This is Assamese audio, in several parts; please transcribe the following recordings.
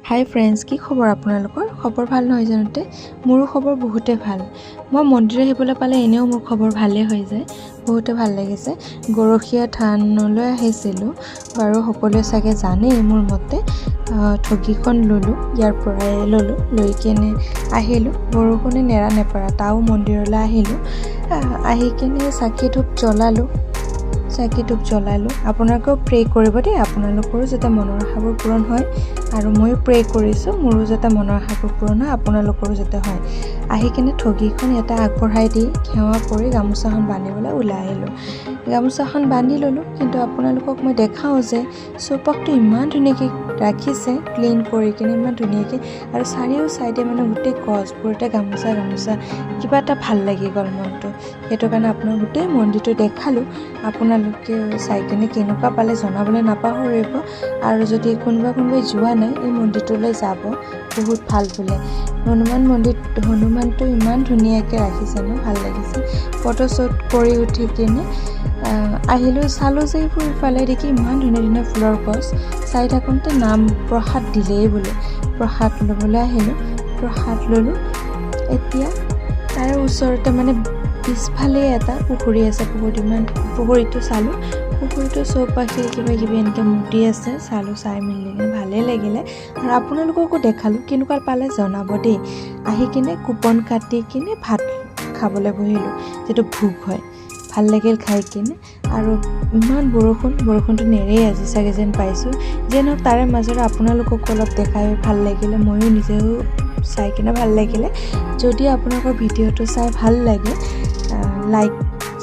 হাই ফ্ৰেণ্ডছ, কি খবৰ আপোনালোকৰ? খবৰ ভাল নহয় জানোতে? মোৰো খবৰ বহুতে ভাল। মই মন্দিৰ আহিবলৈ পালে এনেও মোৰ খবৰ ভালেই হৈ যায়, বহুতে ভাল লাগিছে। গৰখীয়া থানলৈ আহিছিলোঁ বাৰু, সকলোৱে চাগে জানেই মোৰ মতে। ঠগীখন ল'লোঁ, ইয়াৰ পৰাই ল'লোঁ, লৈ কিনে আহিলোঁ। বৰষুণে নেৰা নেপেৰা তাও মন্দিৰলৈ আহিলোঁ। আহি কিনে চাকি ধূপ জ্বলালোঁ। আপোনালোকেও প্ৰে কৰিব দেই, আপোনালোকৰো যাতে মনৰ আশাবোৰ পূৰণ হয়। আৰু ময়ো প্ৰে কৰিছোঁ মোৰো যাতে মনৰ আশাবোৰ পূৰণ হয়, আপোনালোকৰো যাতে হয়। আহি কিনে ঠগীখন এটা আগবঢ়াই দি সেৱা কৰি গামোচাখন বান্ধিবলৈ ওলাই আহিলোঁ। গামোচাখন বান্ধি ল'লোঁ, কিন্তু আপোনালোকক মই দেখাওঁ যে চৌপাশটো ইমান ধুনীয়াকৈ ৰাখিছে, ক্লিন কৰি কিনে ইমান ধুনীয়াকৈ। আৰু চাৰিও চাইডে মানে গোটেই গছবোৰতে গামোচা কিবা এটা ভাল লাগি গ'ল মনটো। সেইটো কাৰণে আপোনাক গোটেই মন্দিৰটো দেখালোঁ। আপোনালোকে চাই কিনে কেনেকুৱা পালে জনাবলৈ নাপাহৰিব। আৰু যদি কোনোবাই যোৱা নাই, এই মন্দিৰটোলৈ যাব, বহুত ভাল বোলে। হনুমানটো ইমান ধুনীয়াকৈ ৰাখিছে ন, ভাল লাগিছে। ফটোশ্বুট কৰি উঠি কিনে আহিলোঁ, চালোঁ যে এইবোৰ ইফালে দেখি ইমান ধুনীয়া ফুলৰ গছ। চাই থাকোঁতে নাম প্ৰসাদ দিলেই বোলে, প্ৰসাদ ল'বলৈ আহিলোঁ, প্ৰসাদ ল'লোঁ। এতিয়া তাৰে ওচৰতে মানে পিছফালেই এটা পুখুৰী আছে, পুখুৰীটো চালোঁ। পুখুৰীটো চৌপাশে কিবা কিবি এনেকৈ মূৰ্তি আছে, চাই মেলি কিনে ভালেই লাগিলে। আৰু আপোনালোককো দেখালোঁ, কেনেকুৱা পালে জনাব দেই। আহি কিনে কুপন কাটি কিনে ভাত খাবলৈ বহিলোঁ, যিটো ভোগ হয়। ভাল লাগিল খাই কিনে। আৰু ইমান বৰষুণটো নেৰেই আজি চাগে যেন পাইছোঁ। যে নহওক তাৰে মাজতে আপোনালোককো অলপ দেখাই ভাল লাগিলে, ময়ো নিজেও চাই কিনে ভাল লাগিলে। যদি আপোনালোকৰ ভিডিঅ'টো চাই ভাল লাগে, লাইক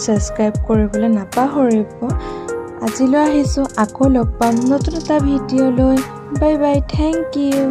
ছাবস্ক্ৰাইব কৰিবলৈ নাপাহৰিব। আজিলৈ আহিছোঁ, আকৌ লগ পাম নতুন এটা ভিডিঅ'লৈ। Bye bye, thank U.